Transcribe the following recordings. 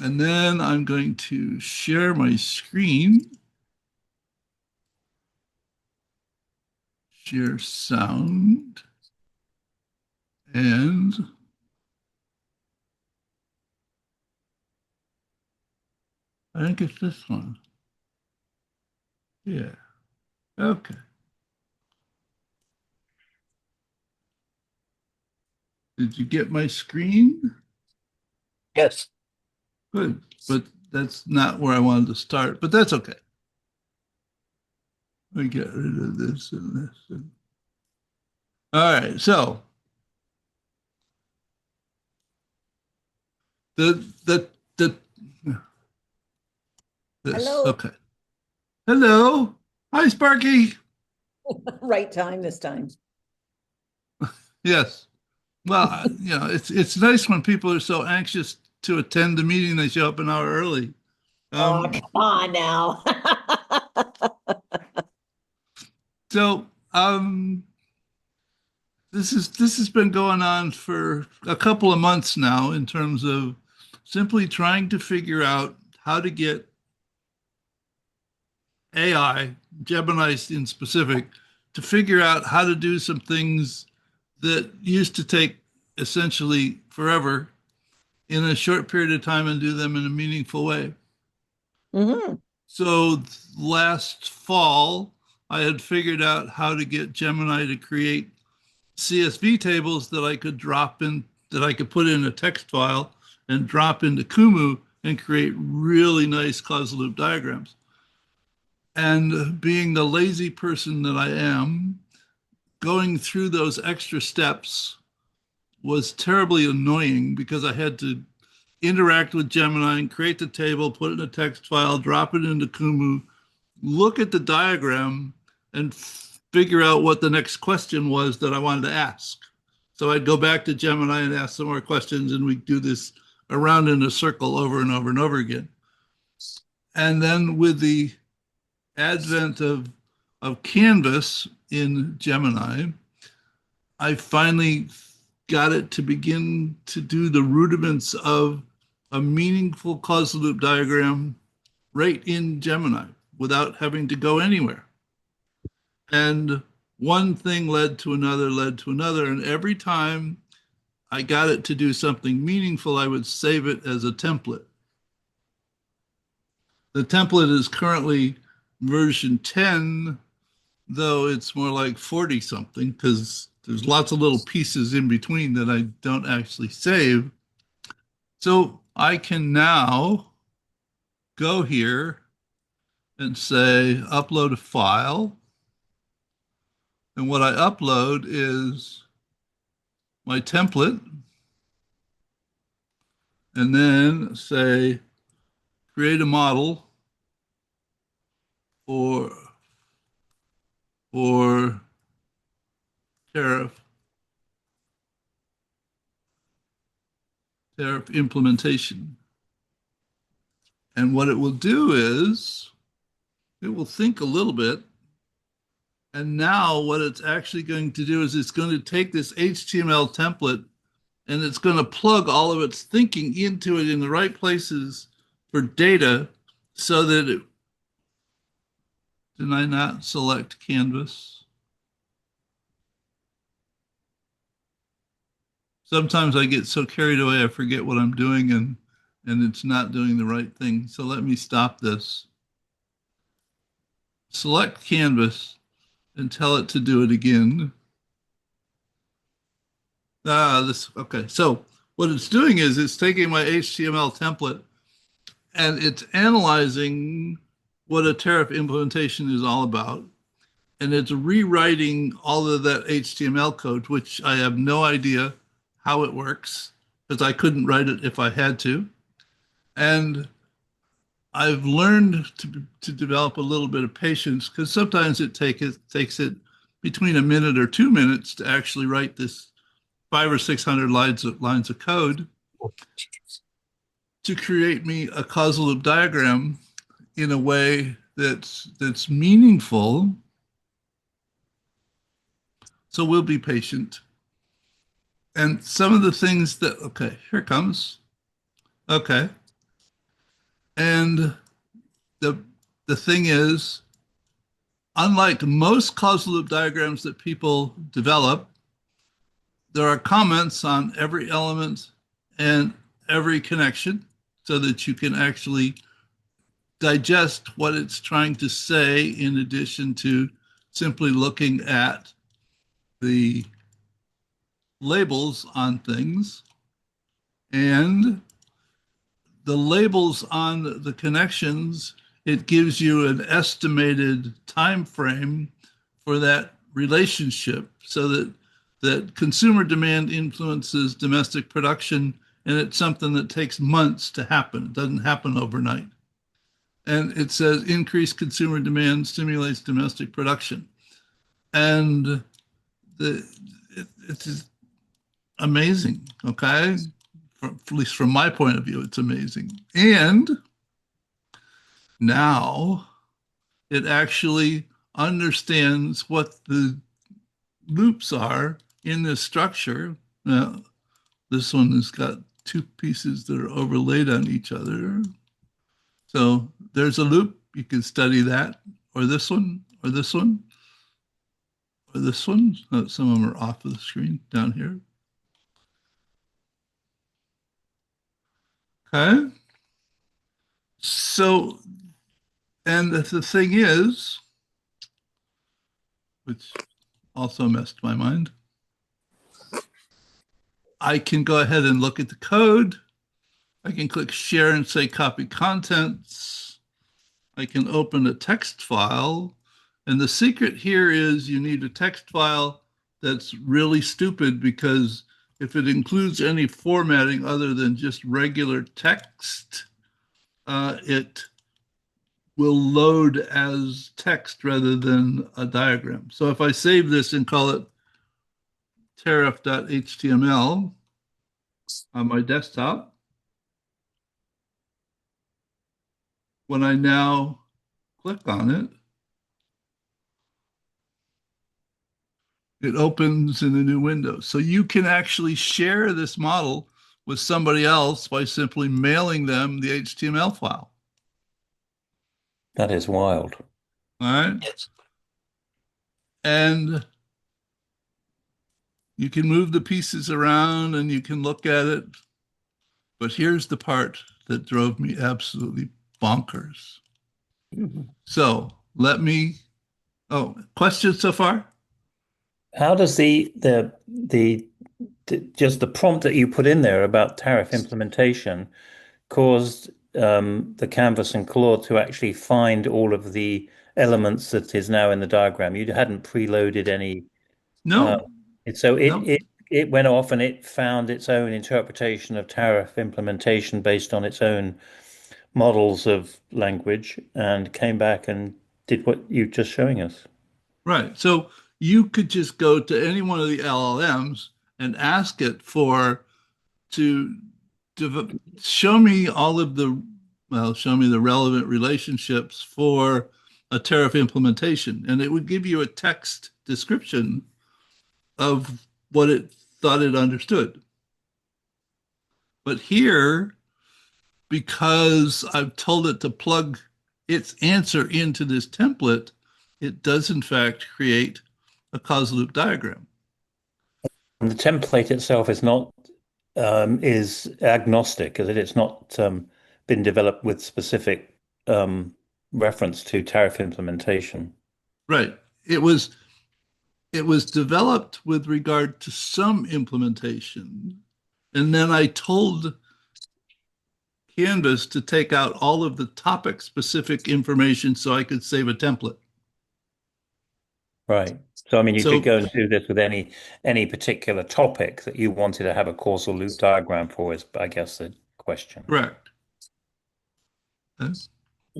And then I'm going to share my screen, share sound, and I think it's this one. Yeah. Okay. Did you get my screen? Yes. Good. But that's not where I wanted to start, but that's okay. We get rid of this and this. All right. So the this. Hello. Okay. Hello. Hi, Sparky. Right time this time. Yes. Well, it's nice when people are so anxious to attend the meeting, they show up an hour early. Oh, Um, come on now. so this has been going on for a couple of months now in terms of simply trying to figure out how to get AI, Gemini in specific, to figure out how to do some things that used to take essentially forever in a short period of time and do them in a meaningful way. Hmm. So last fall, I had figured out how to get Gemini to create CSV tables that I could drop in, that I could put in a text file and drop into Kumu and create really nice causal loop diagrams. And being the lazy person that I am, going through those extra steps was terribly annoying because I had to interact with Gemini and create the table, put it in a text file, drop it into Kumu, look at the diagram, and figure out what the next question was that I wanted to ask. So I'd go back to Gemini and ask some more questions, and we do this around in a circle over and over and over again. And then with the advent of Canvas in Gemini, I finally got it to begin to do the rudiments of a meaningful causal loop diagram right in Gemini without having to go anywhere. And one thing led to another, led to another. And every time I got it to do something meaningful, I would save it as a template. The template is currently version 10, though it's more like 40 something because there's lots of little pieces in between that I don't actually save. So I can now go here and say upload a file. And what I upload is my template and then say create a model for for tariff tariff implementation. And what it will do is it will think a little bit. And now what it's actually going to do is it's going to take this HTML template and it's going to plug all of its thinking into it in the right places for data so that it, did I not select Canvas? Sometimes I get so carried away I forget what I'm doing and it's not doing the right thing. So let me stop this. Select Canvas and tell it to do it again. This okay. So what it's doing is it's taking my HTML template and it's analyzing what a tariff implementation is all about. And it's rewriting all of that HTML code, which I have no idea how it works because I couldn't write it if I had to. And I've learned to develop a little bit of patience because sometimes takes it between a minute or 2 minutes to actually write this 500 or 600 lines of code to create me a causal loop diagram in a way that's meaningful. So we'll be patient. And some of the things that okay, here it comes. Okay. And the the thing is, unlike most causal loop diagrams that people develop, there are comments on every element and every connection so that you can actually digest what it's trying to say in addition to simply looking at the labels on things. And the labels on the connections, it gives you an estimated time frame for that relationship so that consumer demand influences domestic production, and it's something that takes months to happen. It doesn't happen overnight. And it says increased consumer demand stimulates domestic production. And it's amazing, okay? At least from my point of view, it's amazing. And now it actually understands what the loops are in this structure. Now, this one has got two pieces that are overlaid on each other. So there's a loop. You can study that, or this one, or this one, or this one. Oh, some of them are off of the screen down here. Okay. So, and the thing is, which also messed my mind, I can go ahead and look at the code. I can click share and say copy contents. I can open a text file. And the secret here is you need a text file that's really stupid, because if it includes any formatting other than just regular text, it will load as text rather than a diagram. So if I save this and call it tariff.html on my desktop, when I now click on it, it opens in a new window. So you can actually share this model with somebody else by simply mailing them the HTML file. That is wild. All right. Yes. And you can move the pieces around and you can look at it. But here's the part that drove me absolutely bonkers. So let me, oh, questions so far? How does just the prompt that you put in there about tariff implementation caused the canvas and Claude to actually find all of the elements that is now in the diagram? You hadn't preloaded any. Uh, No, so no. it went off and it found its own interpretation of tariff implementation based on its own models of language and came back and did what you're just showing us. Right. So you could just go to any one of the LLMs and ask it for to show me all of the, well, show me the relevant relationships for a tariff implementation. And it would give you a text description of what it thought it understood. But here, because I've told it to plug its answer into this template, it does in fact create a causal loop diagram. And the template itself is agnostic, is it? It's not been developed with specific reference to tariff implementation. Right. It was developed with regard to some implementation. And then I told Canvas to take out all of the topic specific information so I could save a template. Right. So, I mean, you could So, go and do this with any particular topic that you wanted to have a causal loop diagram for, is, I guess, the question. correct.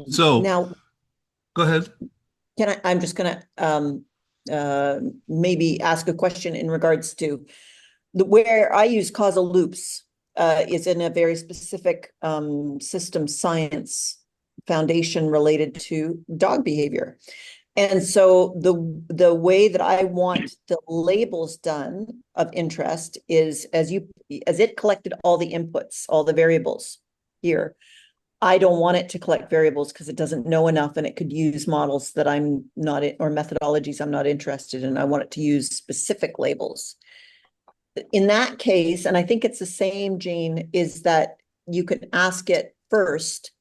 So, Now, go ahead. I'm just gonna maybe ask a question in regards to where I use causal loops is in a very specific system science foundation related to dog behavior. And so the way that I want the labels done of interest is as it collected all the inputs, all the variables here, I don't want it to collect variables because it doesn't know enough and it could use models that I'm not in, or methodologies I'm not interested in. I want it to use specific labels. In that case, and I think it's the same, Jean, is that you can ask it first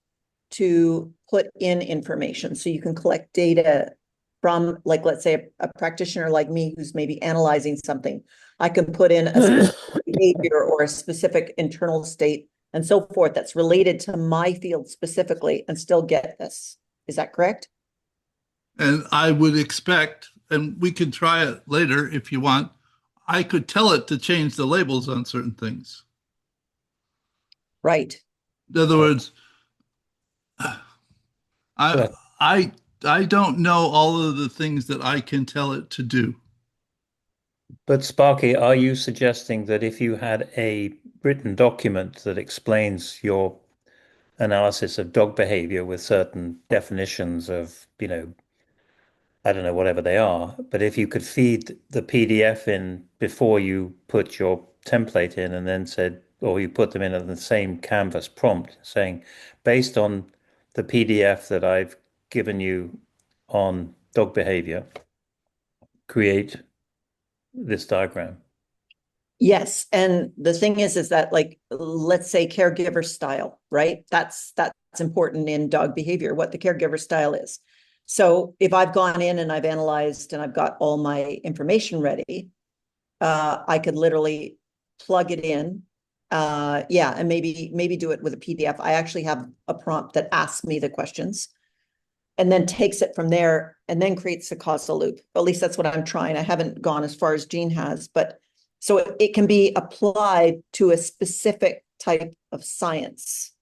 to put in information. So you can collect data from, like, let's say a practitioner like me who's maybe analyzing something. I can put in a specific behavior or a specific internal state and so forth that's related to my field specifically and still get this. Is that correct? And I would expect, and we can try it later if you want, I could tell it to change the labels on certain things. Right. In other words, I But I I don't know all of the things that I can tell it to do. but Sparky, are you suggesting that if you had a written document that explains your analysis of dog behavior with certain definitions of, I don't know, whatever they are, but if you could feed the PDF in before you put your template in and then said, or you put them in at the same Canvas prompt saying, based on the PDF that I've given you on dog behavior, create this diagram. Yes, and the thing is that, like, let's say caregiver style, right? That's important in dog behavior, what the caregiver style is. So if I've gone in and I've analyzed and I've got all my information ready, I could literally plug it in. Yeah, and maybe do it with a PDF. I actually have a prompt that asks me the questions and then takes it from there and then creates a causal loop. At least that's what I'm trying. I haven't gone as far as Jean has, but so it can be applied to a specific type of science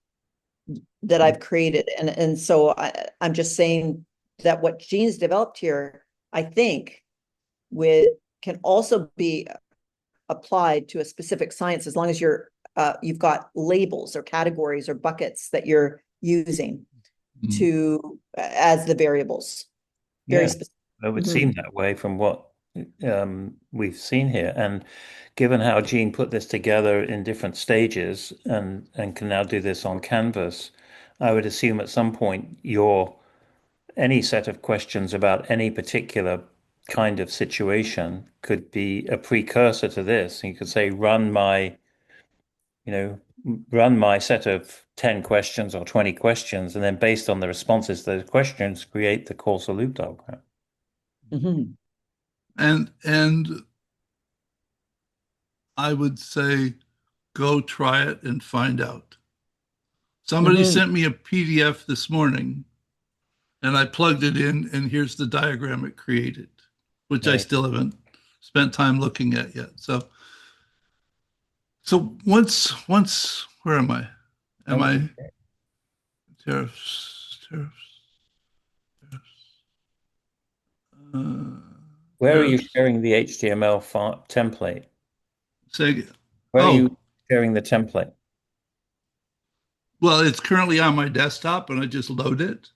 that I've created. And so I'm just saying that what Jean's developed here, I think, with can also be applied to a specific science as long as you've got labels or categories or buckets that you're using to as the variables. Very Yeah, specific. it would Mhm. seem that way from what we've seen here. And given how Gene put this together in different stages and can now do this on Canvas, I would assume at some point your any set of questions about any particular kind of situation could be a precursor to this. You could say, you know, run my set of 10 questions or 20 questions, and then based on the responses to those questions, create the causal loop diagram. Mhm. And I would say go try it and find out. Somebody Mhm. sent me a PDF this morning and I plugged it in and here's the diagram it created, which I Nice. still haven't spent time looking at yet. So once where am I? Am Um, I tariffs? Uh, where are you tariffs. sharing the HTML template? Say, Where are you oh, sharing the template? well, it's currently on my desktop and I just load it.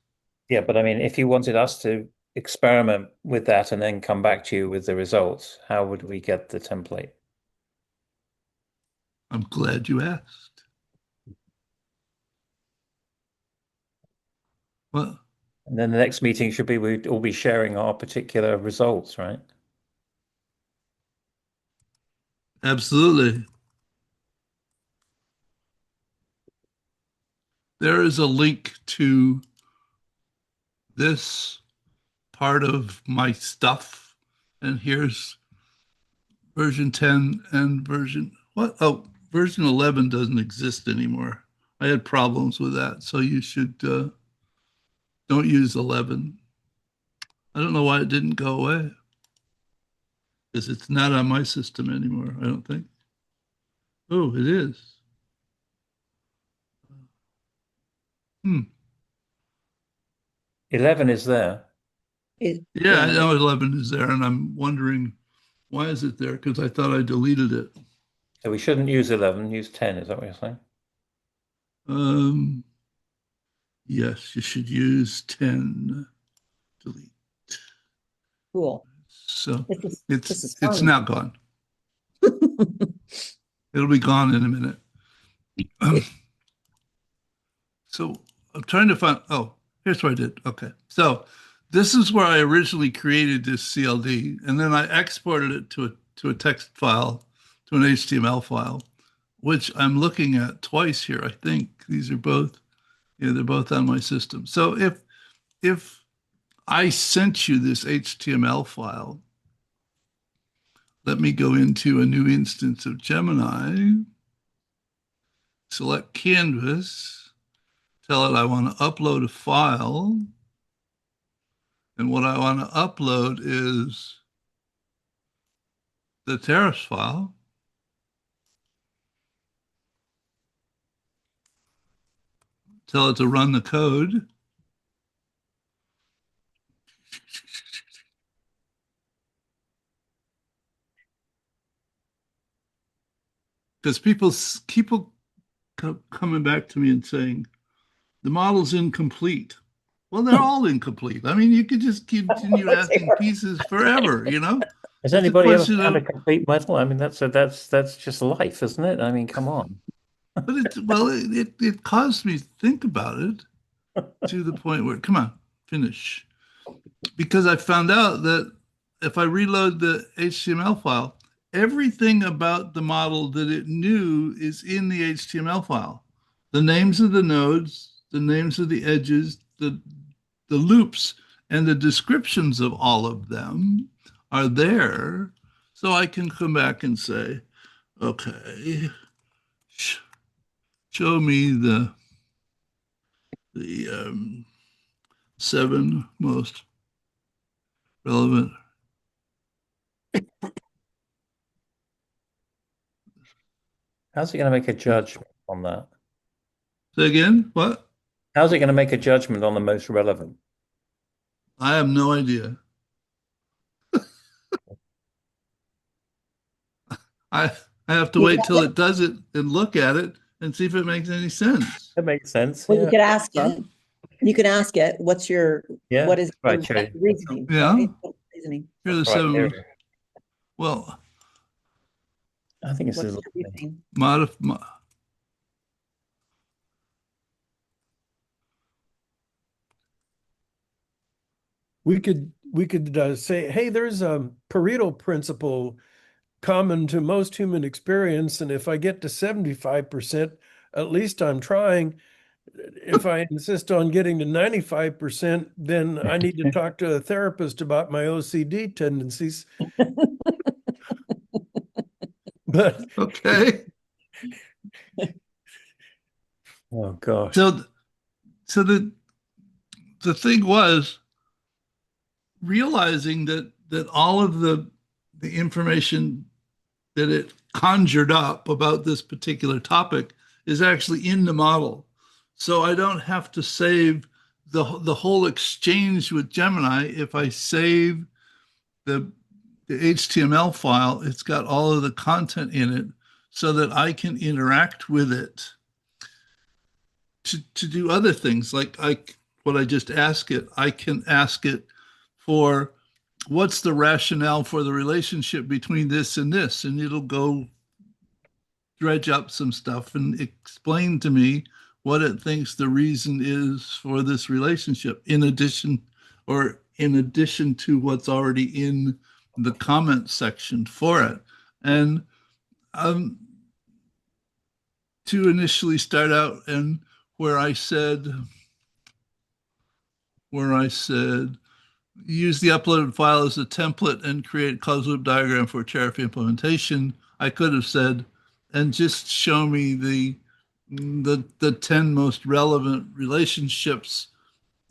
Yeah, but I mean, if you wanted us to experiment with that and then come back to you with the results, how would we get the template? I'm glad you asked. Well, And then the next meeting should be we'd all be sharing our particular results, right? absolutely. There is a link to this part of my stuff. And here's version 10 and version what? Oh, version 11 doesn't exist anymore. I had problems with that. So you should don't use 11. I don't know why it didn't go away because it's not on my system anymore. I don't think. Oh, it is. Hmm. 11 is there. Yeah, I Yeah. know 11 is there, and I'm wondering why is it there? Because I thought I deleted it. So we shouldn't use 11, use 10. Is that what you're saying? Um, yes, you should use 10. Delete. Cool. So This is it's this is it's fun. now gone. It'll be gone in a minute. It, So I'm trying to find, oh, here's what I did. Okay. So this is where I originally created this CLD, and then I exported it to a text file, to an HTML file, which I'm looking at twice here. I think these are both, yeah, they're both on my system. So if I sent you this HTML file, let me go into a new instance of Gemini, select Canvas, tell it I want to upload a file. And what I want to upload is the tariffs file. Tell it to run the code. Because people keep coming back to me and saying, the model's incomplete. Well, they're all incomplete. I mean, you could just continue What's asking there? pieces forever, you know? Has It's a anybody ever question found a of, complete medal? I mean, that's just life, isn't it? I mean, come on. but it caused me to think about it to the point where, come on, finish. Because I found out that if I reload the HTML file, everything about the model that it knew is in the HTML file. The names of the nodes, the names of the edges, the loops, and the descriptions of all of them are there. So I can come back and say, okay, show me the seven most relevant. How's it going to make a judgment on that? Say again, what? How's it going to make a judgment on the most relevant? I have no idea. I I have to You wait could, till it does it and look at it and see if it makes any sense. That makes sense. well, you Yeah. could ask Huh? it. You can ask it, Yeah. what is Right, your Cherry. reasoning, Yeah, right? What's the reasoning? here are the Right seven there. most. Well, I think this What's is your lovely. reasoning? modif We could say, hey, there's a Pareto principle common to most human experience, and if I get to 75%, at least I'm trying. If I insist on getting to 95%, then I need to talk to a therapist about my OCD tendencies. But okay. Oh gosh. So so the thing was realizing that all of the information that it conjured up about this particular topic is actually in the model. So I don't have to save the whole exchange with Gemini. If I save the HTML file, it's got all of the content in it so that I can interact with it to do other things. Like what I just asked it, I can ask it for what's the rationale for the relationship between this and this, and it'll go dredge up some stuff and explain to me what it thinks the reason is for this relationship in addition to what's already in the comment section for it. And um, to initially start out and where I said where I said use the uploaded file as a template and create closed loop diagram for tariff implementation, I could have said, and just show me the 10 most relevant relationships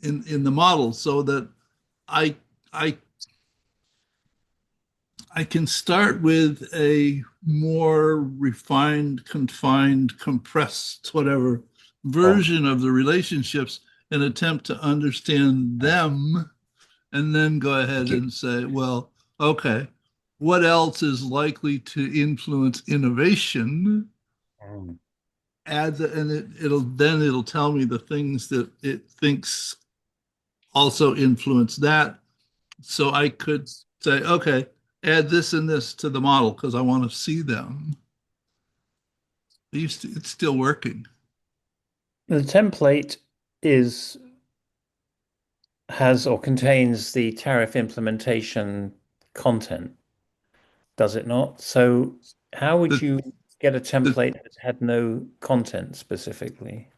in the model so that I I I can start with a more refined, confined, compressed, whatever Oh, version of the relationships and attempt to understand them and then go ahead thank you. and say, well, okay, what else is likely to influence innovation? Mm. Add the, and it'll tell me the things that it thinks also influence that. So I could say, okay, add this and this to the model because I want to see them. It's still working. The template is has or contains the tariff implementation content, does it not? So how would The you get a the template that had no content specifically?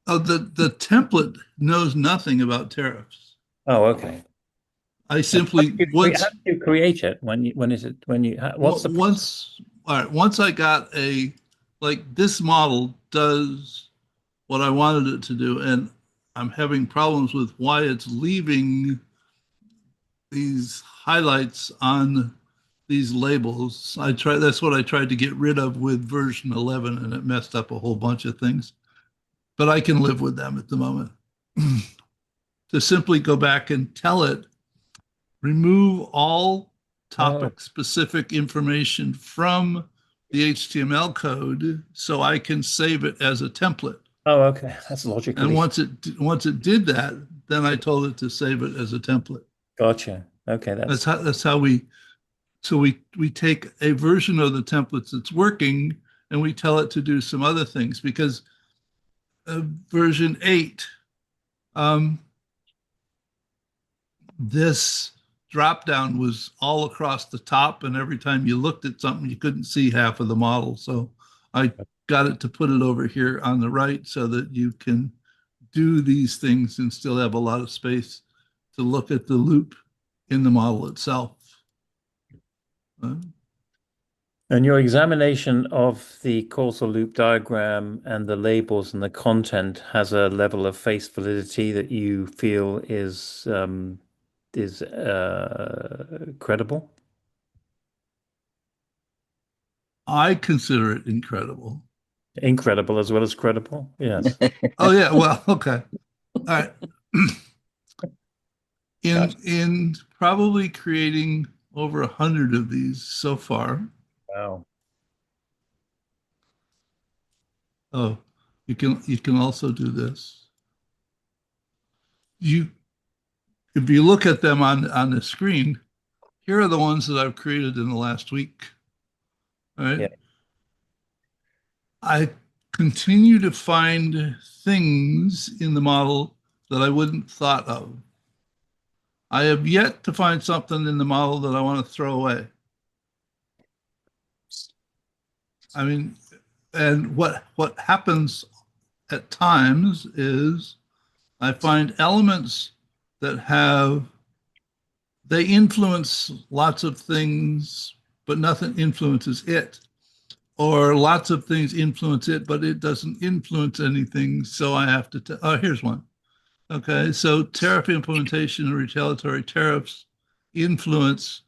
the template knows nothing about tariffs. Oh, okay. I simply How once do you create it? When is it what's the process? once all right, once I got a like this model does what I wanted it to do, and I'm having problems with why it's leaving these highlights on these labels. That's what I tried to get rid of with version 11, and it messed up a whole bunch of things. But I can live with them at the moment. To simply go back and tell it, remove all Oh, topic specific information from the HTML code so I can save it as a template. oh, okay. That's And logically once it did that, then I told it to save it as a template. gotcha. Okay, That's how we take a version of the templates that's working and we tell it to do some other things because version 8, um, this drop down was all across the top, and every time you looked at something, you couldn't see half of the model. So I got it to put it over here on the right so that you can do these things and still have a lot of space to look at the loop in the model itself. Uh, And your examination of the causal loop diagram and the labels and the content has a level of face validity that you feel is credible. I consider it incredible. Incredible as well as credible. Yes. Oh yeah, well, okay. All right. Gotcha. In probably creating over 100 of these so far. Wow. Oh, you can also do this. You if you look at them on the screen, here are the ones that I've created in the last week. All right. Yeah. I continue to find things in the model that I wouldn't thought of. I have yet to find something in the model that I want to throw away. I mean, and what happens at times is I find elements that have they influence lots of things, but nothing influences it. Or lots of things influence it, but it doesn't influence anything. So I have to, oh, here's one. Okay. So tariff implementation and retaliatory tariffs influence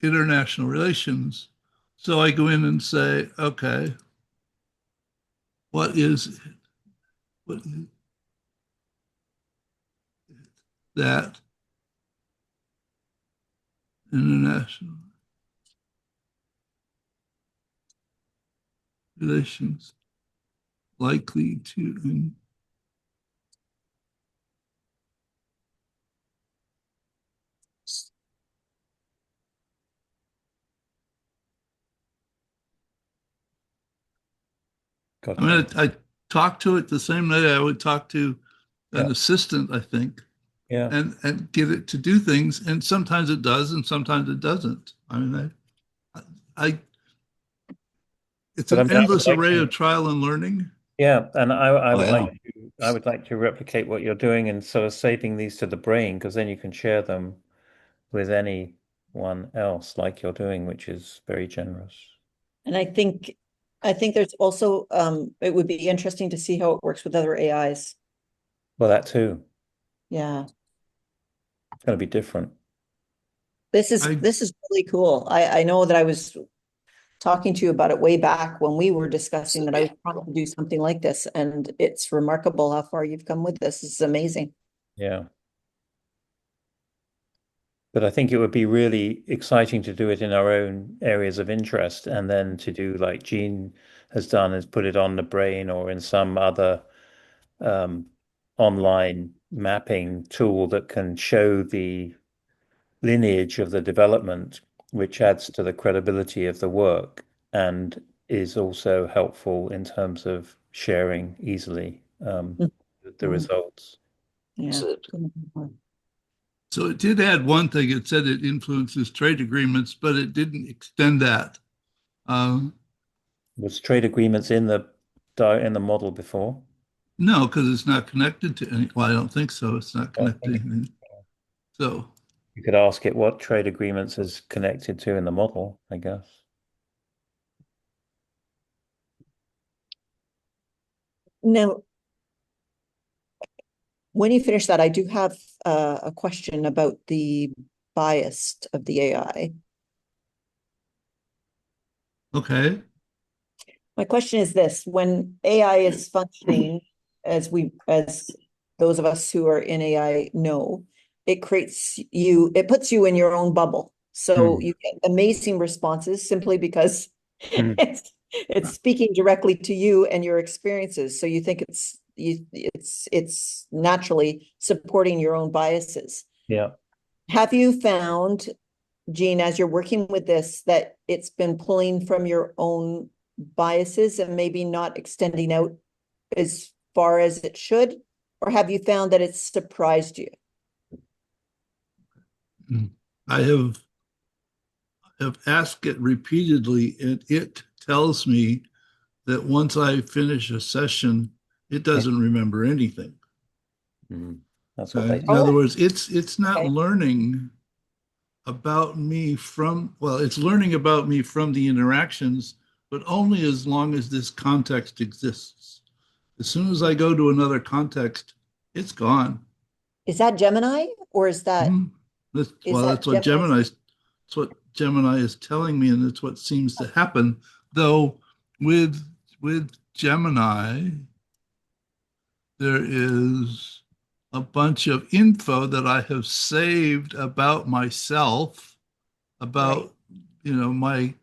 international relations. So I go in and say, okay, what is what is that international relations likely to I mean, Gotcha. I talk to it the same way I would talk to an Yeah. assistant, I think, Yeah. and get it to do things. And sometimes it does, and sometimes it doesn't. I mean, I it's But I an mean, I would endless like array to, of trial and learning. yeah, and Oh yeah. I would like to replicate what you're doing and sort of saving these to the brain because then you can share them with anyone else like you're doing, which is very generous. And I think there's also it would be interesting to see how it works with other AIs. Well, that too. Yeah. It's going to be different. I This is really cool. I know that I was talking to you about it way back when we were discussing that I was trying to do something like this, and it's remarkable how far you've come with this. It's amazing. Yeah. But I think it would be really exciting to do it in our own areas of interest and then to do like Gene has done is put it on the brain or in some other um, online mapping tool that can show the lineage of the development, which adds to the credibility of the work and is also helpful in terms of sharing easily the Mhm. results. Yeah. So it did add one thing. It said it influences trade agreements, but it didn't extend that. Was trade agreements in the model before? No, because it's not connected to any. Well, I don't think so. It's not I don't connected think to anything. So you could ask it what trade agreements is connected to in the model, I guess. Now, when you finish that, I do have a question about the bias of the AI. okay. My question is this: when AI is functioning, as those of us who are in AI know, it puts you in your own bubble. So you get amazing responses simply because it's speaking directly to you and your experiences. So you think it's naturally supporting your own biases. Yeah. Have you found, Jean, as you're working with this, that it's been pulling from your own biases and maybe not extending out as far as it should? Or have you found that it's surprised you? I have asked it repeatedly, and it tells me that once I finish a session, it doesn't remember anything. That's what they In other Oh, words, it's not okay. learning about me it's learning about me from the interactions, but only as long as this context exists. As soon as I go to another context, it's gone. Is that Gemini or is that Mhm. is that That's what Gemini is telling me, and it's what seems to happen. Though with Gemini, there is a bunch of info that I have saved about myself, right? about my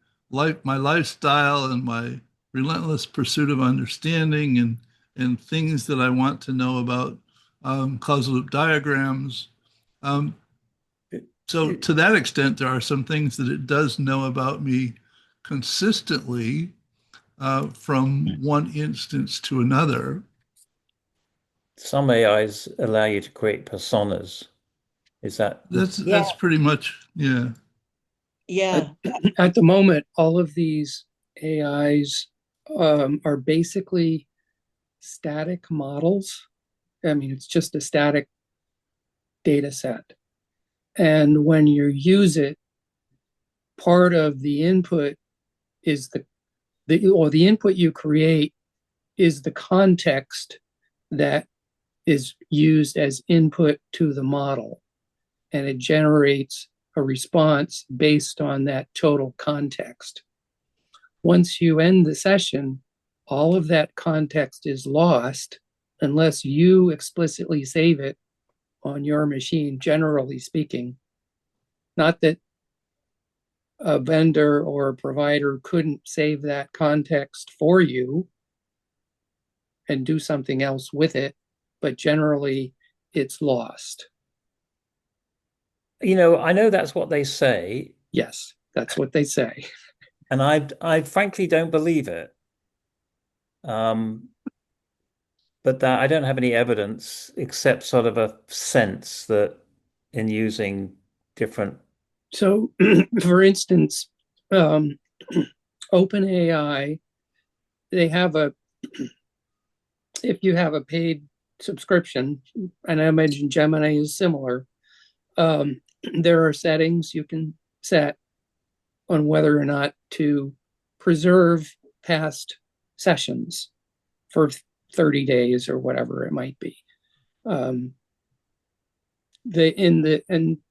lifestyle, and my relentless pursuit of understanding, and things that I want to know about causal loop diagrams. Um, so to that extent, there are some things that it does know about me consistently from one instance to another. Some AIs allow you to create personas. Is that Yeah, That's pretty much, yeah. yeah, At the moment, all of these AIs are basically static models. I mean, it's just a static data set. And when you use it, part of the input is the input you create is the context that is used as input to the model. And it generates a response based on that total context. Once you end the session, all of that context is lost unless you explicitly save it on your machine, generally speaking. Not that a vendor or a provider couldn't save that context for you and do something else with it, but generally it's lost. I know that's what they say, Yes, that's what they say. and I frankly don't believe it. Um, but that I don't have any evidence except sort of a sense that in using different. So, for instance, OpenAI, they have if you have a paid subscription, and I imagine Gemini is similar, there are settings you can set on whether or not to preserve past sessions for 30 days or whatever it might be. And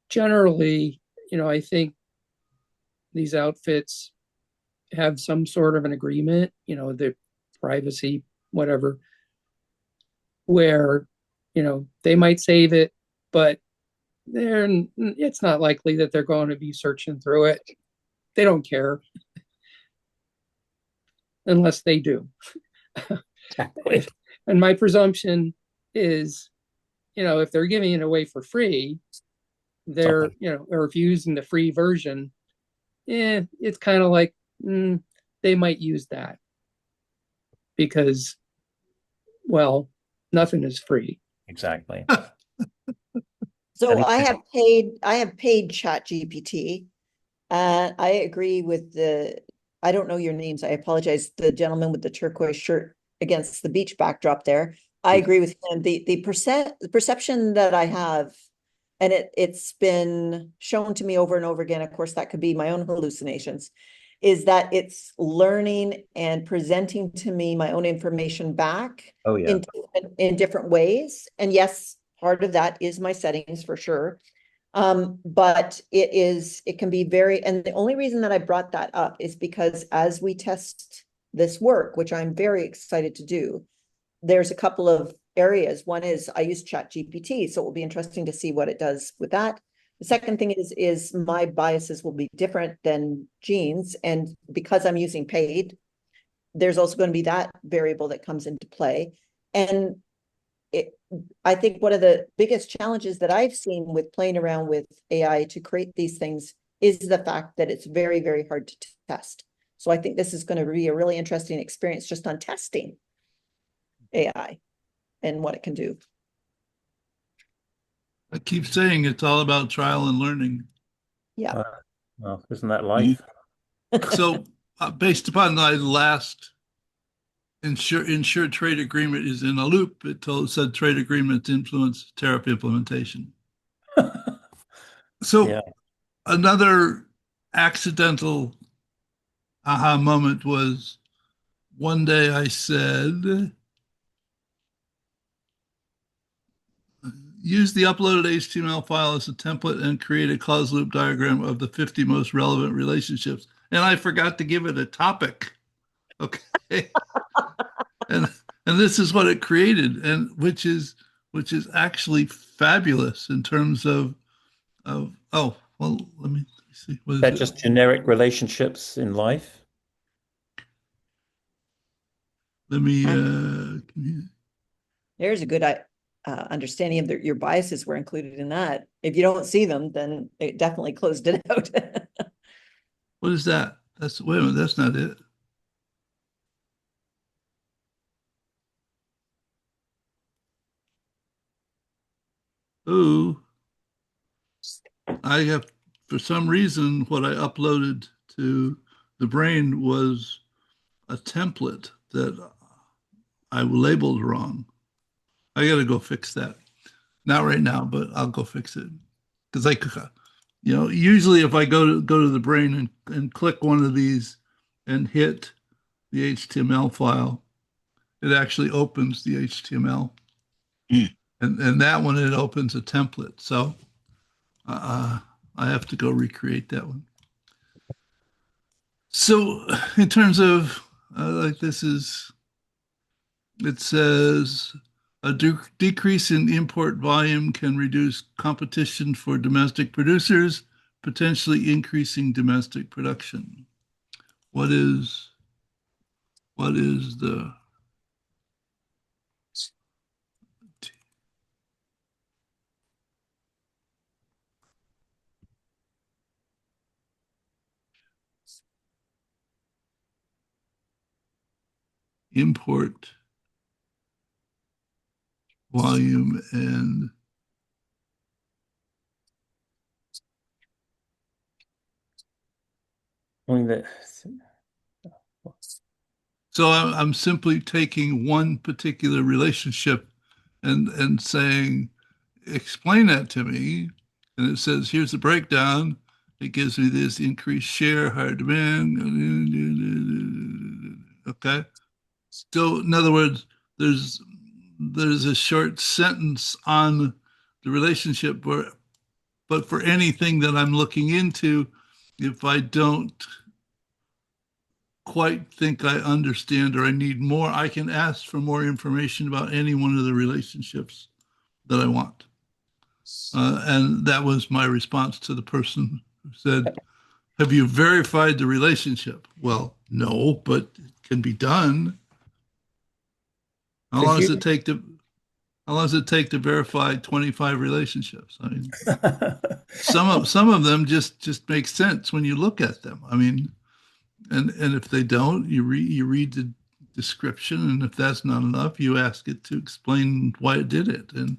generally, I think these outfits have some sort of an agreement, the privacy, whatever, where, they might save it, but it's not likely that they're going to be searching through it. They don't care unless they do. And my presumption is, if they're giving it away for free, or if you're using the free version, it's kind of like they might use that because, well, nothing is free. Exactly. So Any- I have paid ChatGPT. I agree with I don't know your names. I apologize. The gentleman with the turquoise shirt against the beach backdrop there. I agree with him. The perception that I have, and it's been shown to me over and over again, of course, that could be my own hallucinations, is that it's learning and presenting to me my own information back Oh yeah. in different ways. And yes, part of that is my settings for sure. But it can be very, and the only reason that I brought that up is because as we test this work, which I'm very excited to do, there's a couple of areas. One is I use ChatGPT, so it will be interesting to see what it does with that. The second thing is my biases will be different than Jean's, and because I'm using paid, there's also going to be that variable that comes into play. And it, I think one of the biggest challenges that I've seen with playing around with AI to create these things is the fact that it's very, very hard to test. So I think this is going to be a really interesting experience just on testing AI and what it can do. I keep saying it's all about trial and learning. Yeah. Well, isn't that life? So, based upon my last insured trade agreement is in a loop, said trade agreements influence tariff implementation. So, Yeah. another accidental aha moment was one day I said, use the uploaded HTML file as a template and create a closed loop diagram of the 50 most relevant relationships. And I forgot to give it a topic. Okay. and and this is what it created, and which is actually fabulous in terms of oh well, let me see. What is They're it? just generic relationships in life. Let me There's a good understanding of your biases were included in that. If you don't see them, then it definitely closed it out. what is that? That's wait a minute, that's not it. Oh, I have, for some reason, what I uploaded to the brain was a template that I labeled wrong. I got to go fix that. Not right now, but I'll go fix it. Because usually if I go to the brain and click one of these and hit the HTML file, it actually opens the HTML. And that one, it opens a template. So I have to go recreate that one. So in terms of it says a decrease in import volume can reduce competition for domestic producers, potentially increasing domestic production. What is the import volume and I mean, that so I'm simply taking one particular relationship and saying, explain that to me. And it says, here's the breakdown. It gives me this increased share, higher demand. Okay. So in other words, there's a short sentence on the relationship, but for anything that I'm looking into, if I don't quite think I understand or I need more, I can ask for more information about any one of the relationships that I want. And that was my response to the person who said, have you verified the relationship? Well, no, but it can be done. How long does it take to how long does it take to verify 25 relationships? I mean, some of them just make sense when you look at them. I mean, and if they don't, you read the description, and if that's not enough, you ask it to explain why it did it. And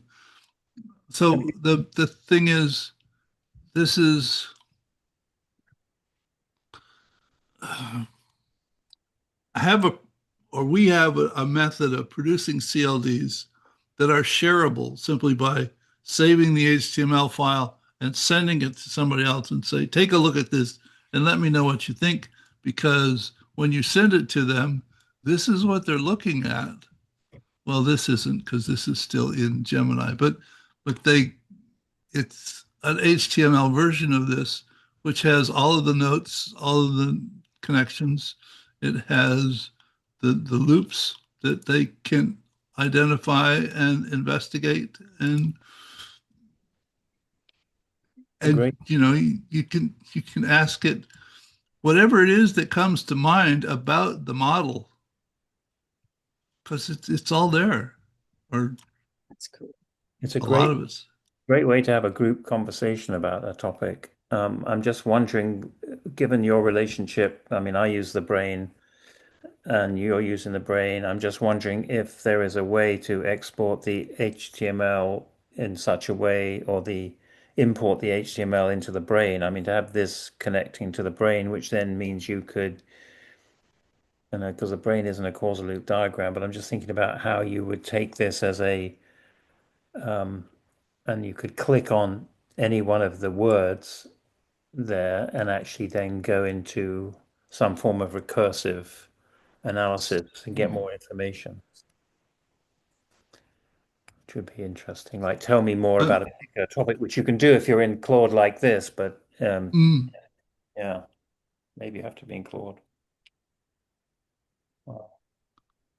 So the thing is, this is I have a or we have a method of producing CLDs that are shareable simply by saving the HTML file and sending it to somebody else and say, take a look at this and let me know what you think. Because when you send it to them, this is what they're looking at. Well, this isn't because this is still in Gemini, but it's an HTML version of this, which has all of the notes, all of the connections. It has the loops that they can identify and investigate, and Great. you can ask it whatever it is that comes to mind about the model because it's all there, or That's cool. It's a a lot great of it's. Great way to have a group conversation about a topic. I'm just wondering, given your relationship, I mean, I use the brain and you're using the brain. I'm just wondering if there is a way to export the HTML in such a way, or the import the HTML into the brain. I mean, to have this connecting to the brain, which then means you could, because the brain isn't a causal loop diagram, but I'm just thinking about how you would take this as and you could click on any one of the words there and actually then go into some form of recursive analysis and get more information, which would be interesting. Like, tell me more Uh, about a particular topic, which you can do if you're in Claude like this, but mm, yeah, maybe you have to be in Claude. Wow.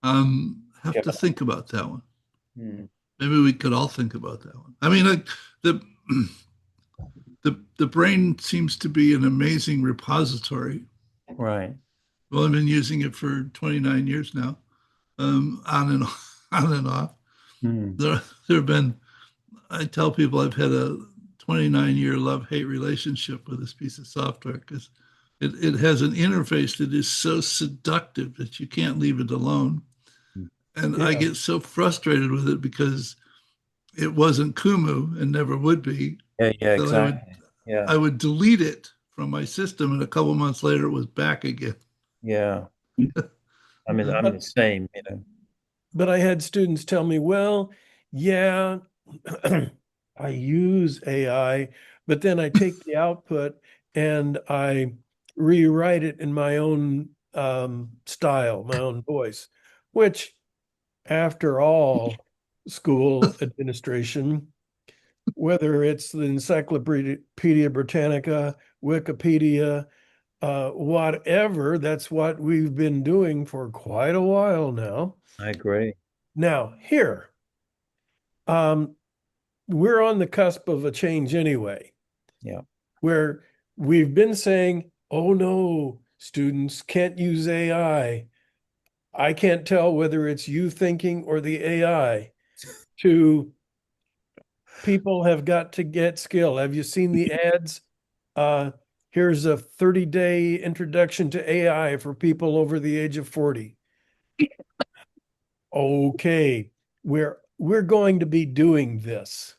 have to think about that one. Hmm. Maybe we could all think about that one. I mean, like the the brain seems to be an amazing repository. Right. Well, I've been using it for 29 years now, on and on and off. Hmm. There have been. I tell people I've had a 29-year love-hate relationship with this piece of software because it has an interface that is so seductive that you can't leave it alone. And I Yeah. get so frustrated with it because it wasn't Kumu and never would be Yeah, yeah, that exactly. I Yeah, would delete it from my system, and a couple months later it was back again. yeah. I mean, I'm the But same, but I had students tell me, well, yeah, I use AI, but then I take the output and I rewrite it in my own style, my own voice, which, after all, school administration, whether it's the Encyclopedia Britannica, Wikipedia, whatever, that's what we've been doing for quite a while now. I agree. Now, here, um, we're on the cusp of a change anyway, Yeah. where we've been saying, oh no, students can't use AI. I can't tell whether it's you thinking or the AI. To people have got to get skill. Have you seen the ads? Uh, Here's a 30-day introduction to AI for people over the age of 40. Okay, we're going to be doing this.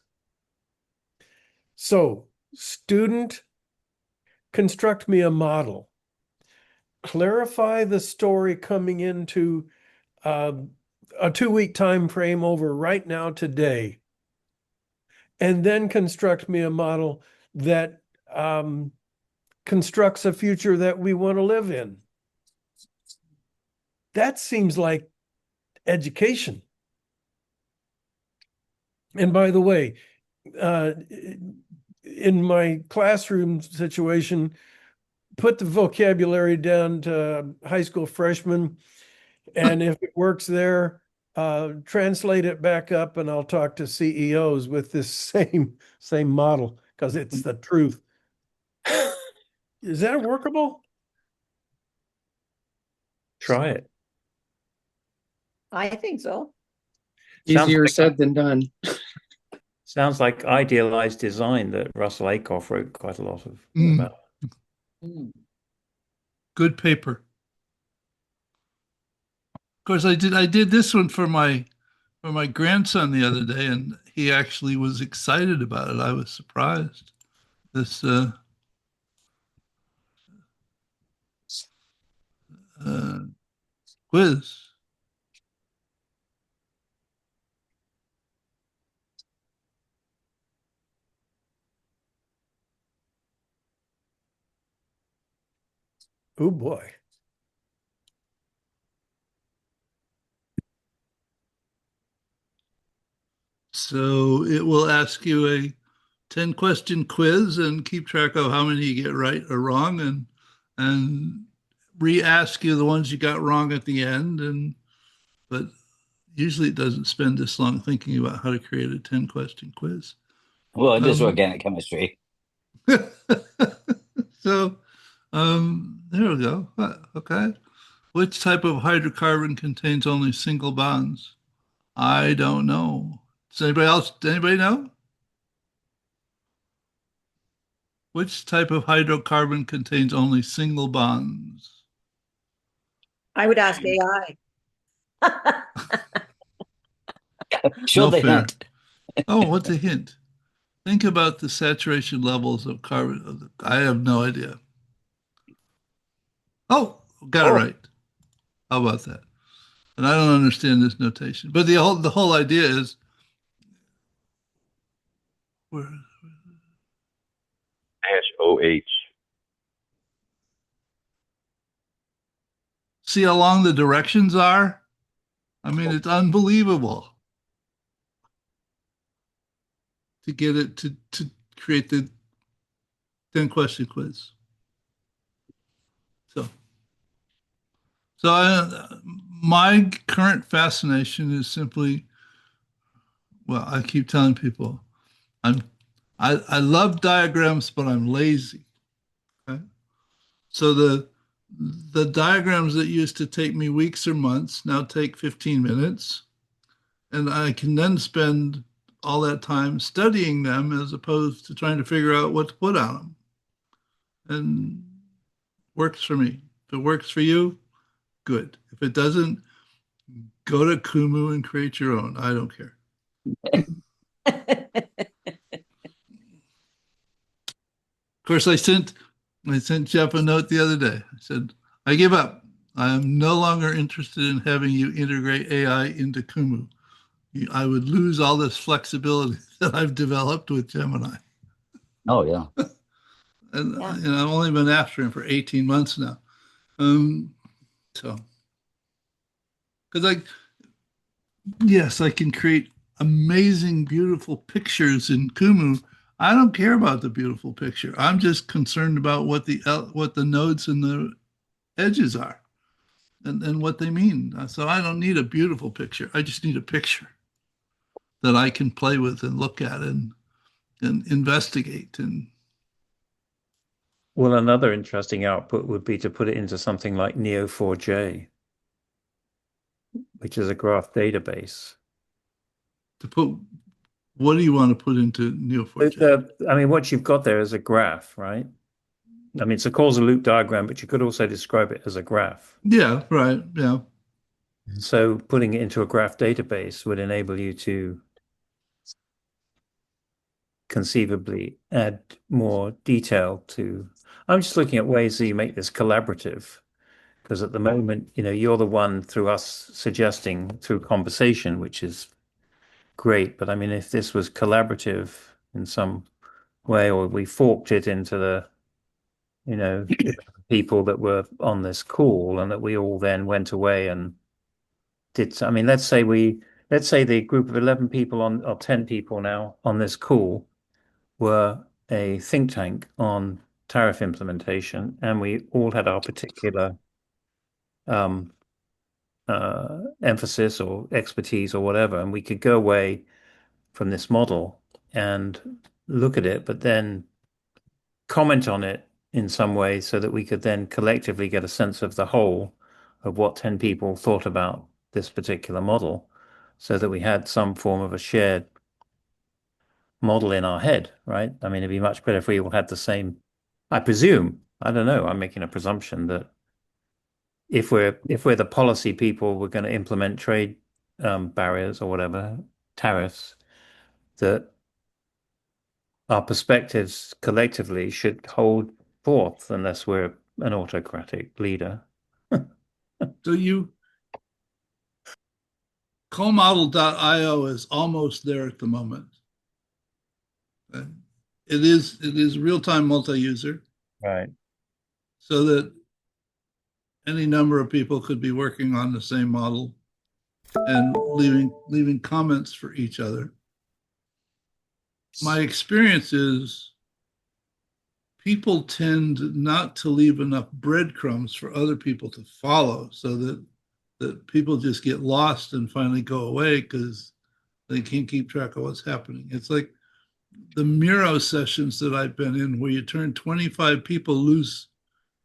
So, student, construct me a model. Clarify the story coming into uh, a 2-week time frame over right now today, and then construct me a model that constructs a future that we want to live in. That seems like education. And by the way, in my classroom situation, put the vocabulary down to high school freshmen, and if it works there, translate it back up, and I'll talk to CEOs with this same model because it's the truth. Is that workable? Try it. I think so. Sounds Easier like said than done. Sounds like idealized design that Russell Aikoff wrote quite a lot of Mm, about. Mm. good paper. Of course, I did this one for for my grandson the other day, and he actually was excited about it. I was surprised. This uh, quiz. Oh boy. So it will ask you a 10-question quiz and keep track of how many you get right or wrong, and re-ask you the ones you got wrong at the end. And but usually it doesn't spend this long thinking about how to create a 10-question quiz. Well, it is Um, organic chemistry. so there we go. Okay. Which type of hydrocarbon contains only single bonds? I don't know. Does anybody else? Anybody know? Which type of hydrocarbon contains only single bonds? I would ask AI. Sure, No they fair. hint. Oh, what's a hint? Think about the saturation levels of carbon. I have no idea. Oh, got it Oh, right. How about that? And I don't understand this notation, but the whole idea is where -OH. see how long the directions are. I mean, it's unbelievable to get it to create the 10-question quiz. So, my current fascination is simply, well, I keep telling people, I'm, I love diagrams, but I'm lazy. Okay? So the diagrams that used to take me weeks or months now take 15 minutes, and I can then spend all that time studying them as opposed to trying to figure out what to put on them. And works for me. If it works for you, good. If it doesn't, go to Kumu and create your own. I don't care. Of course, I sent Jeff a note the other day. I said, I give up. I am no longer interested in having you integrate AI into Kumu. I would lose all this flexibility that I've developed with Gemini. oh yeah. And Yeah. I've only been after him for 18 months now. Um, so, because yes, I can create amazing, beautiful pictures in Kumu. I don't care about the beautiful picture. I'm just concerned about what the nodes and the edges are, and what they mean. So I don't need a beautiful picture. I just need a picture that I can play with and look at and investigate. And Well, another interesting output would be to put it into something like Neo4j, which is a graph database. to put, what do you want to put into Neo4j? I mean, what you've got there is a graph, right? I mean, it's a causal loop diagram, but you could also describe it as a graph. Yeah, right. Yeah. So putting it into a graph database would enable you to conceivably add more detail to. I'm just looking at ways that you make this collaborative, because at the moment, you're the one through us suggesting through conversation, which is great. But I mean, if this was collaborative in some way, or we forked it into the people that were on this call, and that we all then went away and did. I mean, let's say the group of 11 people or 10 people now on this call were a think tank on tariff implementation, and we all had our particular um, emphasis or expertise or whatever, and we could go away from this model and look at it, but then comment on it in some way so that we could then collectively get a sense of the whole of what 10 people thought about this particular model, so that we had some form of a shared model in our head, right? I mean, it'd be much better if we all had the same, I presume. I don't know. I'm making a presumption that if we're the policy people, we're going to implement trade barriers or whatever, tariffs, that our perspectives collectively should hold forth unless we're an autocratic leader. So comodel.io is almost there at the moment. Uh, it is real-time multi-user, Right. so that any number of people could be working on the same model and leaving comments for each other. My experience is people tend not to leave enough breadcrumbs for other people to follow, so that people just get lost and finally go away because they can't keep track of what's happening. It's like the Miro sessions that I've been in, where you turn 25 people loose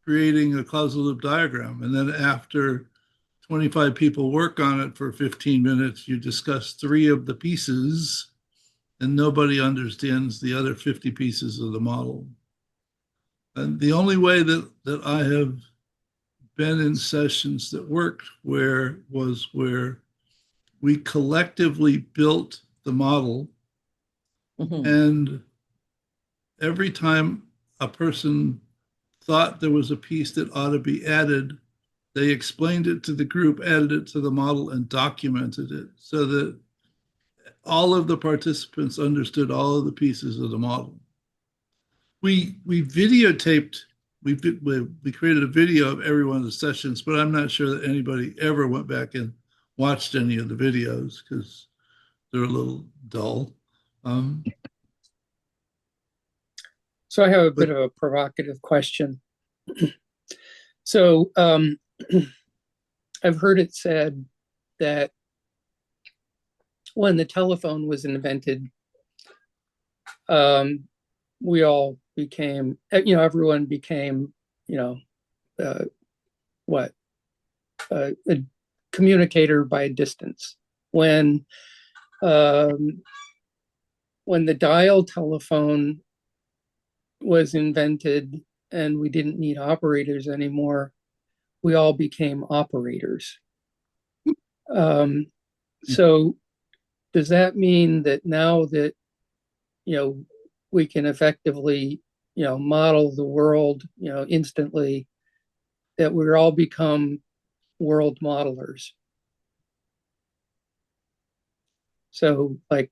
creating a causal loop diagram, and then after 25 people work on it for 15 minutes, you discuss 3 of the pieces, and nobody understands the other 50 pieces of the model. And the only way that I have been in sessions that worked where we collectively built the model, and every time a person thought there was a piece that ought to be added, they explained it to the group, added it to the model, and documented it so that all of the participants understood all of the pieces of the model. We videotaped, we created a video of every one of the sessions, but I'm not sure that anybody ever went back and watched any of the videos because they're a little dull. So I have a bit of a provocative question. So I've heard it said that when the telephone was invented, we all became, everyone became, a communicator by distance. When the dial telephone was invented and we didn't need operators anymore, we all became operators. So does that mean that now that, we can effectively, model the world, instantly, that we're all become world modelers? So like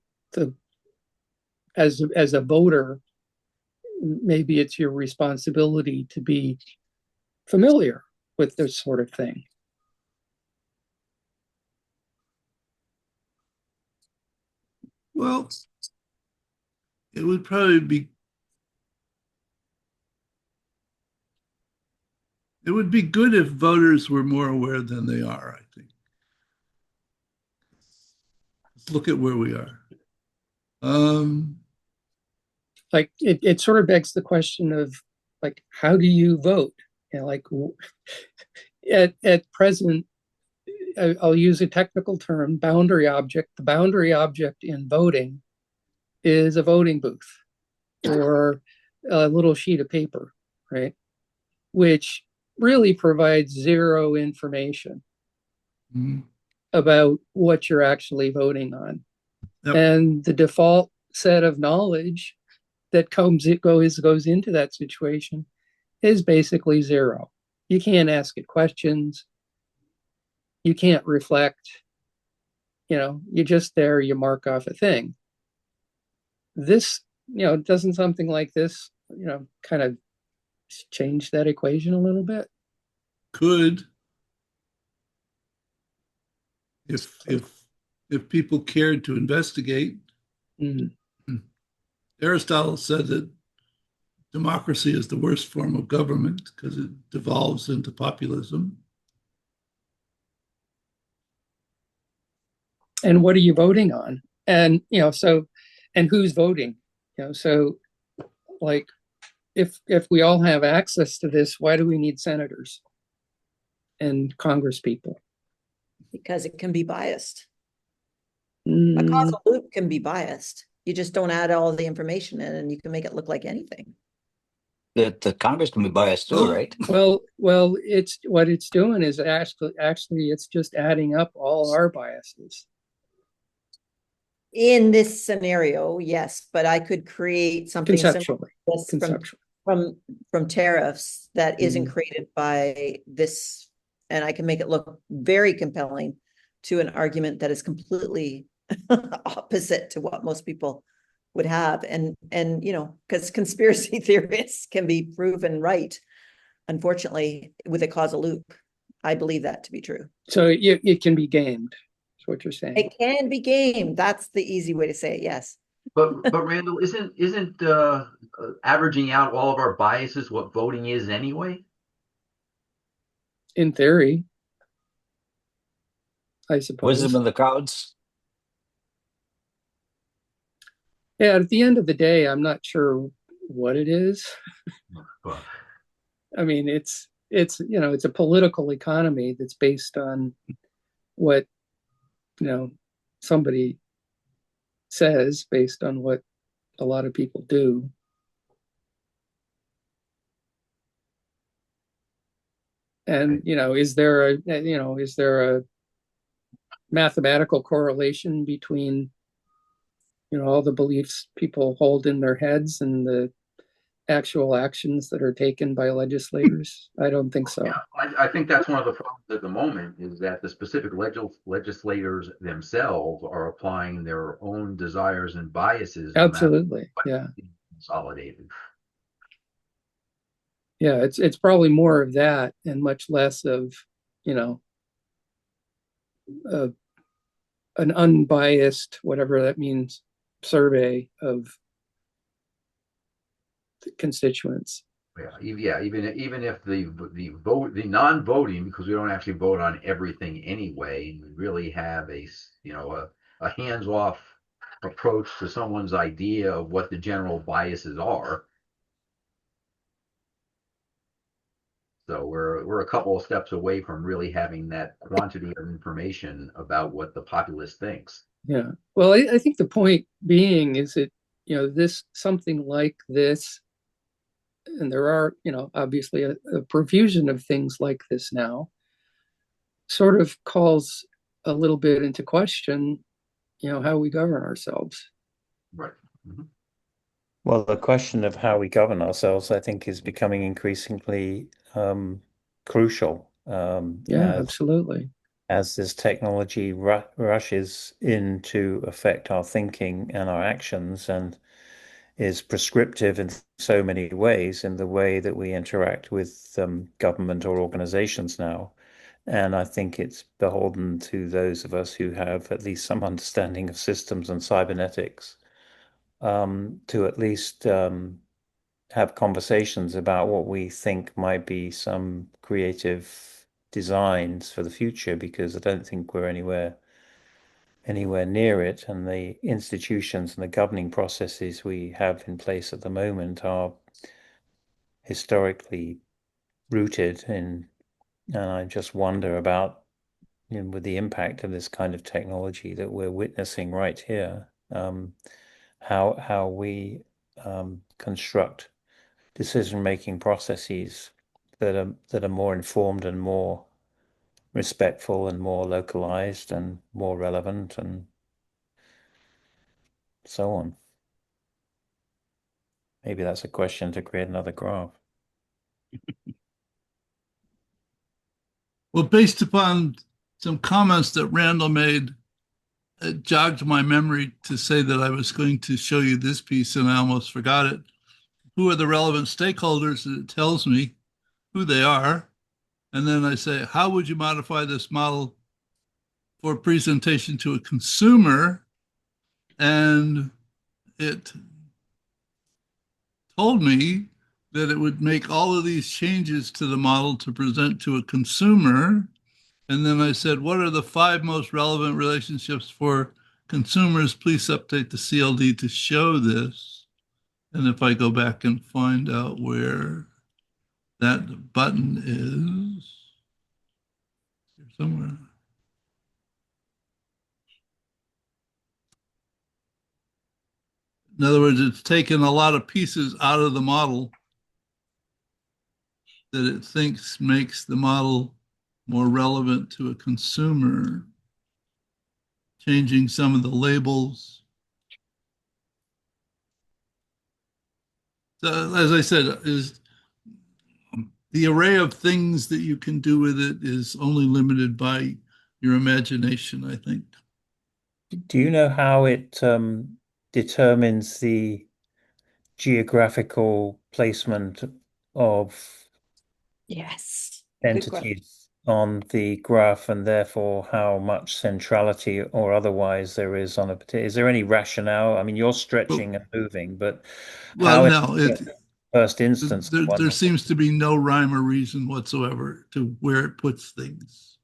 as a voter, maybe it's your responsibility to be familiar with this sort of thing. Well, it would probably be, it would be good if voters were more aware than they are, I think. Let's look at where we are. Like it sort of begs the question of like, how do you vote? Like at present, I'll use a technical term, boundary object. The boundary object in voting is a voting booth or a little sheet of paper, right? Which really provides zero information about what you're actually voting on. Yep. And the default set of knowledge that goes into that situation is basically zero. You can't ask it questions. You can't reflect. You're just there, you mark off a thing. This, doesn't something like this, kind of change that equation a little bit? Could. If people cared to investigate. Aristotle said that democracy is the worst form of government because it devolves into populism. And what are you voting on? And and who's voting? So like if we all have access to this, why do we need senators and Congress people? Because it can be biased. A causal loop can be biased. You just don't add all the information in and you can make it look like anything. the Congress can be biased too, right? Well, it's what it's doing is actually it's just adding up all our biases. In this scenario, yes, but I could create something similar to Conceptually. this Conceptually. from tariffs that isn't created by this, and I can make it look very compelling to an argument that is completely opposite to what most people would have. And you know, because conspiracy theorists can be proven right, unfortunately, with a causal loop. I believe that to be true. So it can be gamed, is what you're saying. It can be gamed. That's the easy way to say it, yes. But Randall, isn't averaging out all of our biases what voting is anyway? In theory, I suppose. Wisdom of the crowds. Yeah, at the end of the day, I'm not sure what it is. Well, I mean, it's you know, it's a political economy that's based on what, you know, somebody says based on what a lot of people do. And, you know, is there a mathematical correlation between, you know, all the beliefs people hold in their heads and the actual actions that are taken by legislators? I don't think so. yeah, I think that's one of the problems at the moment is that the specific legislators themselves are applying their own desires and biases. Absolutely. Yeah. Consolidated. Yeah, it's probably more of that and much less of, you know, an unbiased, whatever that means, survey of the constituents. Even if the non-voting, because we don't actually vote on everything anyway, and we really have a hands-off approach to someone's idea of what the general biases are. So we're a couple of steps away from really having that quantity of information about what the populace thinks. Yeah. Well, I think the point being is that, you know, this something like this, and there are, you know, obviously a profusion of things like this now, sort of calls a little bit into question, you know, how we govern ourselves. Right. Mm-hmm. Well, the question of how we govern ourselves, I think, is becoming increasingly crucial Yeah, absolutely. as this technology rushes in to affect our thinking and our actions and is prescriptive in so many ways in the way that we interact with government or organizations now. And I think it's beholden to those of us who have at least some understanding of systems and cybernetics to at least have conversations about what we think might be some creative designs for the future, because I don't think we're anywhere near it. And the institutions and the governing processes we have in place at the moment are historically rooted in, and I just wonder about, you know, with the impact of this kind of technology that we're witnessing right here, how we construct decision-making processes that are more informed and more respectful and more localized and more relevant and so on. Maybe that's a question to create another graph. Well, based upon some comments that Randall made, it jogged my memory to say that I was going to show you this piece and I almost forgot it. Who are the relevant stakeholders? And it tells me who they are. And then I say, how would you modify this model for presentation to a consumer? And it told me that it would make all of these changes to the model to present to a consumer. And then I said, what are the 5 most relevant relationships for consumers? Please update the CLD to show this. And if I go back and find out where that button is, here somewhere. In other words, it's taken a lot of pieces out of the model that it thinks makes the model more relevant to a consumer, changing some of the labels. So, as I said, is the array of things that you can do with it is only limited by your imagination, I think. Do you know how it determines the geographical placement of Yes. Good question. entities on the graph and therefore how much centrality or otherwise there is on a particular? Is there any rationale? I mean, you're Well, stretching and moving, but well, how in no, the first instance, I there wonder. seems to be no rhyme or reason whatsoever to where it puts things.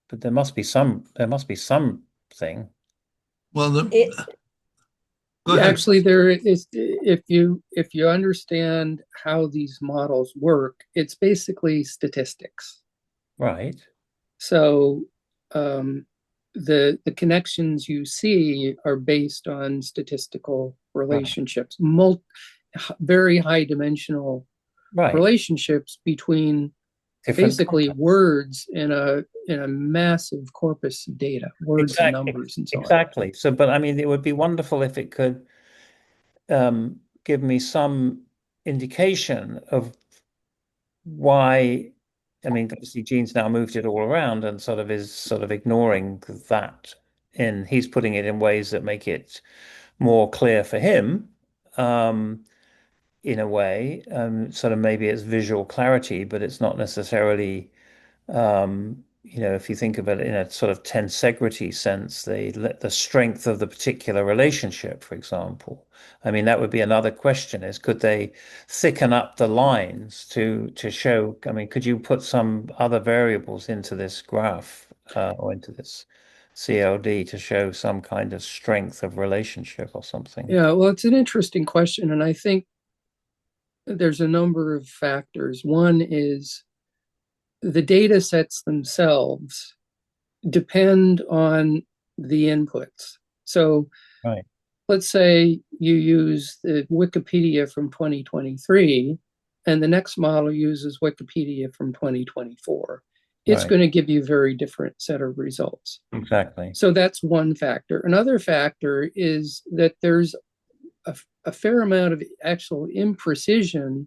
But there must be something. Well, It go ahead. Actually, there is, if you understand how these models work, it's basically statistics. Right. So the connections you see are based on statistical relationships, very high dimensional Right. relationships between Different basically concepts. words in a massive corpus of data, words and Exactly. numbers and so on. Exactly. So, but I mean, it would be wonderful if it could give me some indication of why. I mean, obviously, Gene's now moved it all around and sort of is sort of ignoring that. He's putting it in ways that make it more clear for him, in a way. Sort of maybe it's visual clarity, but it's not necessarily if you think of it in a sort of tensegrity sense, the strength of the particular relationship, for example. I mean, that would be another question: is could they thicken up the lines to show? I mean, could you put some other variables into this graph or into this CLD to show some kind of strength of relationship or something? Yeah, well, it's an interesting question, and I think there's a number of factors. One is the data sets themselves depend on the inputs. So Right. let's say you use the Wikipedia from 2023 and the next model uses Wikipedia from 2024. It's Right. going to give you a very different set of results. Exactly. So that's one factor. Another factor is that there's a fair amount of actual imprecision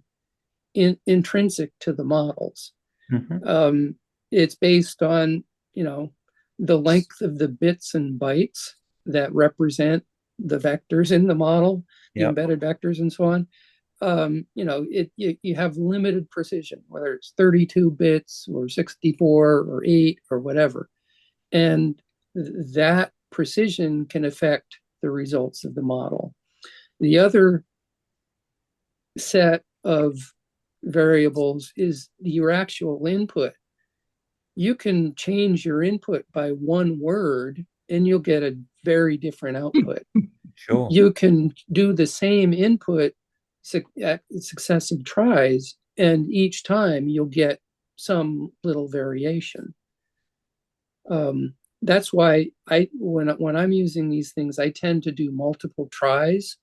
intrinsic to the models. Hmm. It's based on, the length of the bits and bytes that represent the vectors in the model, the Yep. embedded vectors and so on. You have limited precision, whether it's 32 bits or 64 or 8 or whatever. And that precision can affect the results of the model. The other set of variables is your actual input. You can change your input by one word and you'll get a very different output. Sure. You can do the same input at successive tries, and each time you'll get some little variation. That's why when I'm using these things, I tend to do multiple tries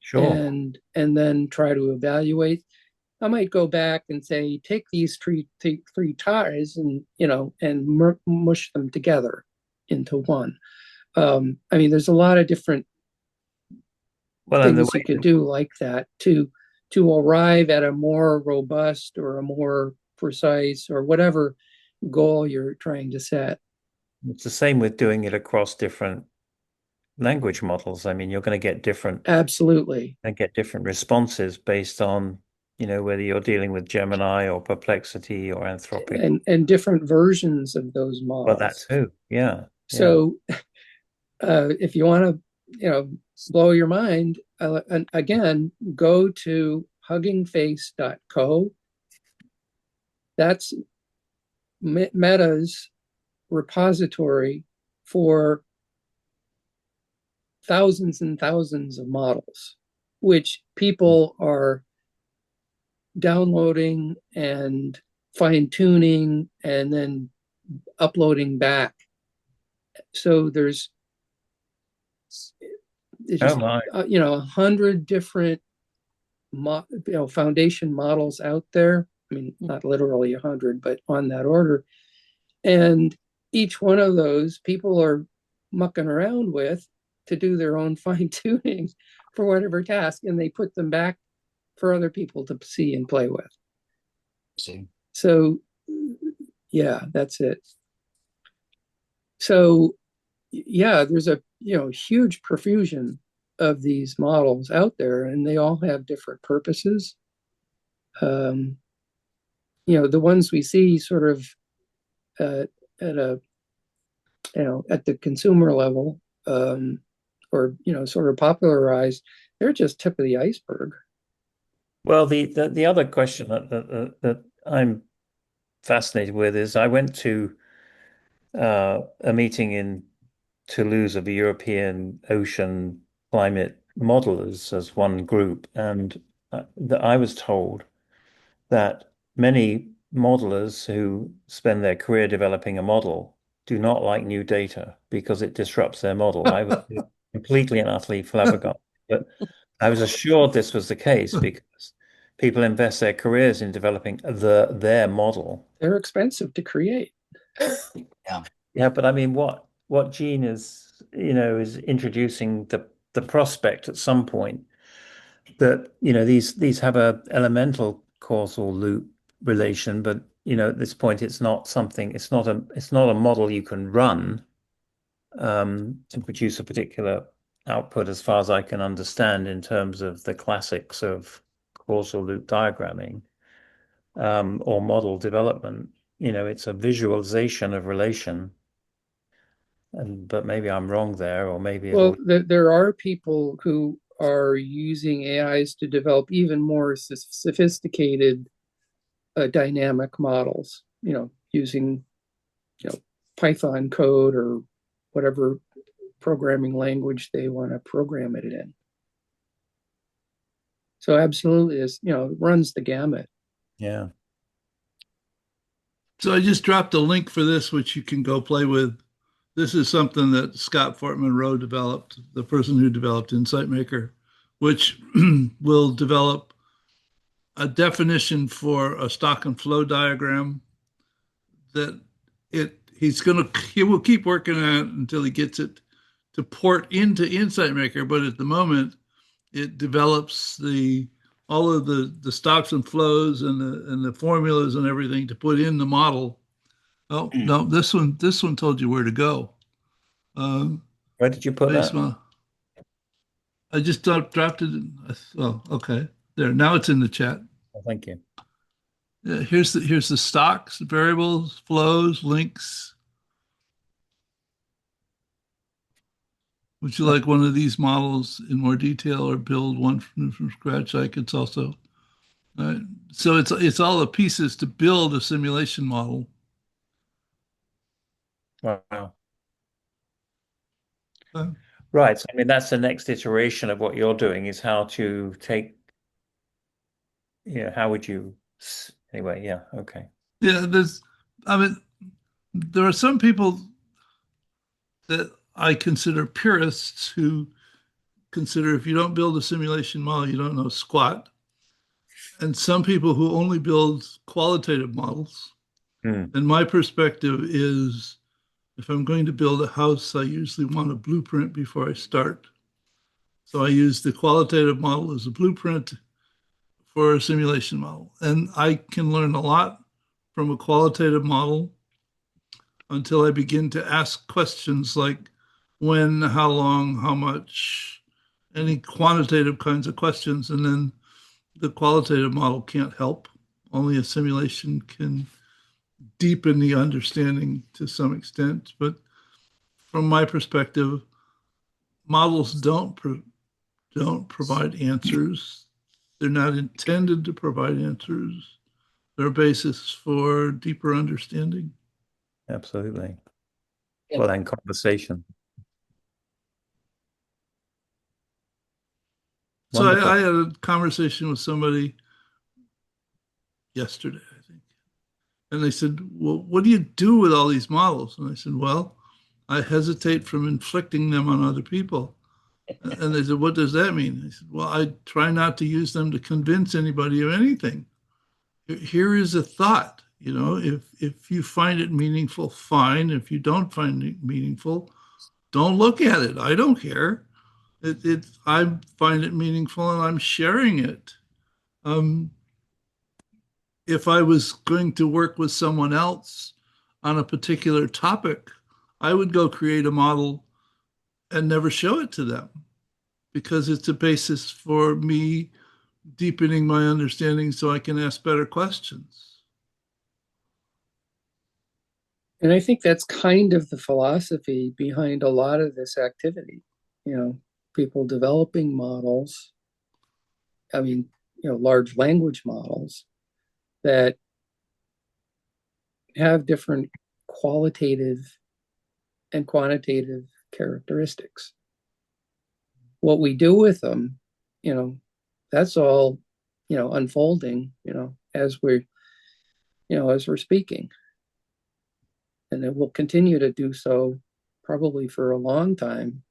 Sure. and then try to evaluate. I might go back and say, take these three ties and mush them together into one. I mean, there's a lot of different Well, and the things you way could do like that to arrive at a more robust or a more precise or whatever goal you're trying to set. it's the same with doing it across different language models. I mean, you're going to Absolutely. get different responses based on, whether you're dealing with Gemini or Perplexity or Anthropic. And different versions of those Well, that models. too. Yeah. Yeah. So if you want to, blow your mind, again, go to huggingface.co. That's Meta's repository for thousands and thousands of models, which people are downloading and fine tuning and then uploading back. So there's Oh just my. 100 different foundation models out there. I mean, not literally 100, but on that order. And each one of those people are mucking around with to do their own fine tuning for whatever task, and they put them back for other people to see and play with. See. So, yeah, that's it. So, yeah, there's a huge profusion of these models out there, and they all have different purposes. The ones we see sort of at a at the consumer level, or sort of popularized, they're just tip of the iceberg. Well, the other question that I'm fascinated with is I went to a meeting in Toulouse of the European Ocean Climate Modelers as one group, and that I was told that many modelers who spend their career developing a model do not like new data because it disrupts their model. I was completely and utterly flabbergasted, but I was assured this was the case because people invest their careers in developing their model. They're expensive to create. Yeah. Yeah, but I mean, what Gene is introducing the prospect at some point that these have a elemental causal loop relation, but at this point it's not a model you can run to produce a particular output, as far as I can understand, in terms of the classics of causal loop diagramming or model development. It's a visualization of relation. But maybe I'm wrong there, or maybe Well, it'll. there are people who are using AIs to develop even more sophisticated dynamic models, using Python code or whatever programming language they want to program it in. So absolutely, it runs the gamut. Yeah. So I just dropped a link for this, which you can go play with. This is something that Scott Fortman Rowe developed, the person who developed Insight Maker, which will develop a definition for a stock and flow diagram that he will keep working on it until he gets it to port into Insight Maker. But at the moment, it develops all of the stocks and flows and the formulas and everything to put in the model. Oh no, this one told you where to go. Where did you put Base that? model. I just dropped it. Oh, okay. There. Now it's in the chat. Oh, thank you. Yeah, here's the stocks, variables, flows, links. Would you like one of these models in more detail or build one from scratch? I could also. Right. So it's all the pieces to build a simulation model. Wow. Uh, Right. So, I mean, that's the next iteration of what you're doing is how to take, how would you, anyway, yeah, okay. yeah, I mean, there are some people that I consider purists who consider if you don't build a simulation model, you don't know squat. And some people who only build qualitative models. Hmm. And my perspective is if I'm going to build a house, I usually want a blueprint before I start. So I use the qualitative model as a blueprint for a simulation model. And I can learn a lot from a qualitative model until I begin to ask questions like when, how long, how much, any quantitative kinds of questions. And then the qualitative model can't help. Only a simulation can deepen the understanding to some extent. But from my perspective, models don't provide answers. They're not intended to provide answers. They're a basis for deeper understanding. Absolutely. Yeah. Well, and conversation. So Wonderful. I had a conversation with somebody yesterday, I think. And they said, well, what do you do with all these models? And I said, well, I hesitate from inflicting them on other people. And they said, what does that mean? I said, well, I try not to use them to convince anybody of anything. here is a thought. If you find it meaningful, fine. If you don't find it meaningful, don't look at it. I don't care. I find it meaningful and I'm sharing it. Um, if I was going to work with someone else on a particular topic, I would go create a model and never show it to them because it's a basis for me deepening my understanding so I can ask better questions. And I think that's kind of the philosophy behind a lot of this activity. You know, people developing models, I mean, large language models that have different qualitative and quantitative characteristics. What we do with them, that's all, unfolding, as we're speaking. And it will continue to do so probably for a long time.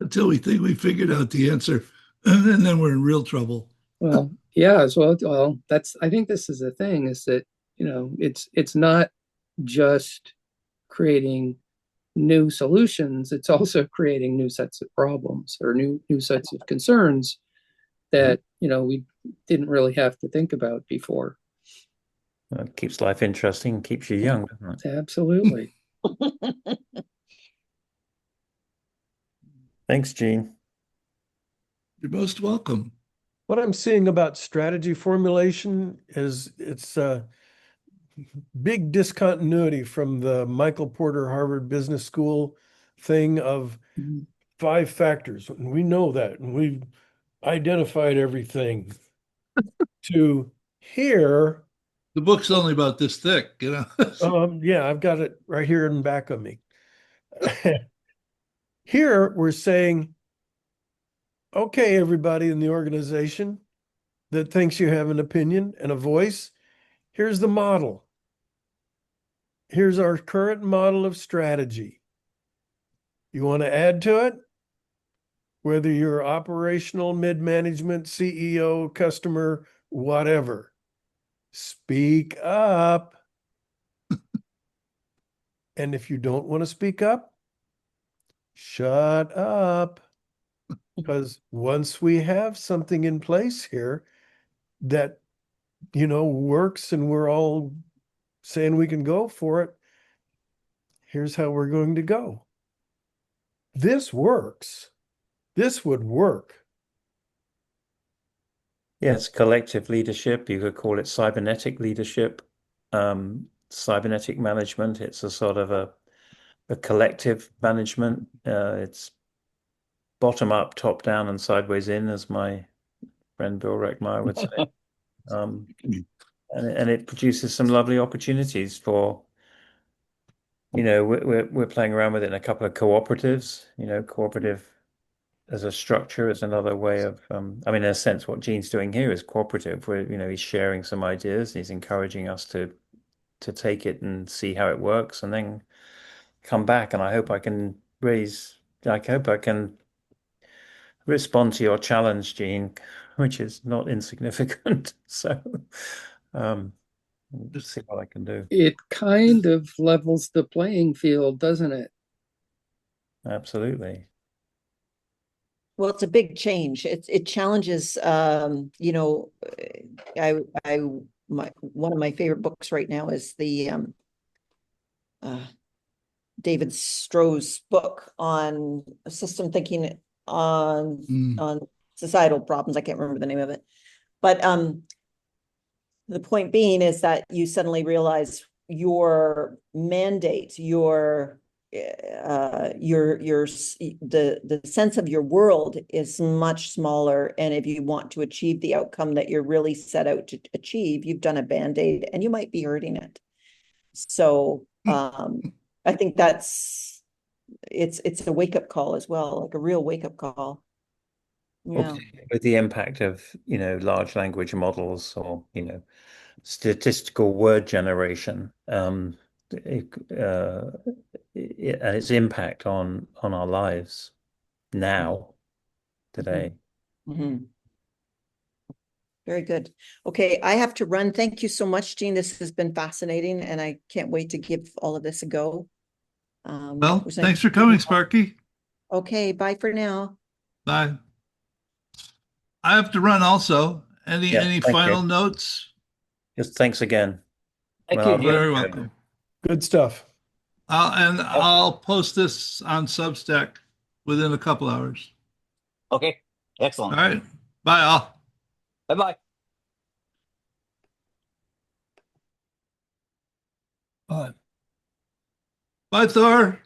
Until we think we figured out the answer, and then we're in real trouble. Well, yeah, as well, I think this is the thing is that, it's not just creating new solutions, it's also creating new sets of problems or new sets of concerns that, we didn't really have to think about before. Well, it keeps life interesting, keeps you young, doesn't it? Absolutely. Thanks, Gene. You're most welcome. What I'm seeing about strategy formulation is it's a big discontinuity from the Michael Porter Harvard Business School thing of 5 factors. And we know that, and we've identified everything to here. The book's only about this thick. Yeah, I've got it right here in back of me. Here we're saying, okay, everybody in the organization that thinks you have an opinion and a voice, here's the model. Here's our current model of strategy. You want to add to it? Whether you're operational, mid-management, CEO, customer, whatever, speak up. And if you don't want to speak up, shut up. Because once we have something in place here that, works and we're all saying we can go for it, here's how we're going to go. This works. This would work. Yes, collective leadership. You could call it cybernetic leadership, cybernetic management. It's a sort of a collective management. It's bottom up, top down, and sideways in, as my friend Bill Reckmeyer would say. And it produces some lovely opportunities for, we're playing around with it in a couple of cooperatives. Cooperative as a structure is another way of, in a sense, what Gene's doing here is cooperative, where, he's sharing some ideas, he's encouraging us to take it and see how it works and then come back. And I hope I can respond to your challenge, Gene, which is not insignificant. So, just see what I can do. It kind of levels the playing field, doesn't it? Absolutely. Well, it's a big change. It challenges, one of my favorite books right now is the David Stroh's book on system thinking on societal problems. I can't remember the name of it, but the point being is that you suddenly realize your mandate, the sense of your world is much smaller, and if you want to achieve the outcome that you're really set out to achieve, you've done a band-aid and you might be hurting it. So I think it's a wake-up call as well, like a real wake-up call. Yeah. With the impact of, large language models or, statistical word generation, and its impact on our lives now, today. Mm-hmm. Very good. Okay, I have to run. Thank you so much, Jean. This has been fascinating, and I can't wait to give all of this a go. Well, It was nice thanks for to meet you. coming, Sparky. Okay, bye for now. Bye. I have to run also. Any Yeah, any thank final you. notes? Just thanks again. Thank Well, you, I'll You're Jim. very welcome. Good stuff. I'll post this on Substack within a couple hours. Okay, All excellent. right. Bye all. Bye-bye. Bye. Bye, Thor.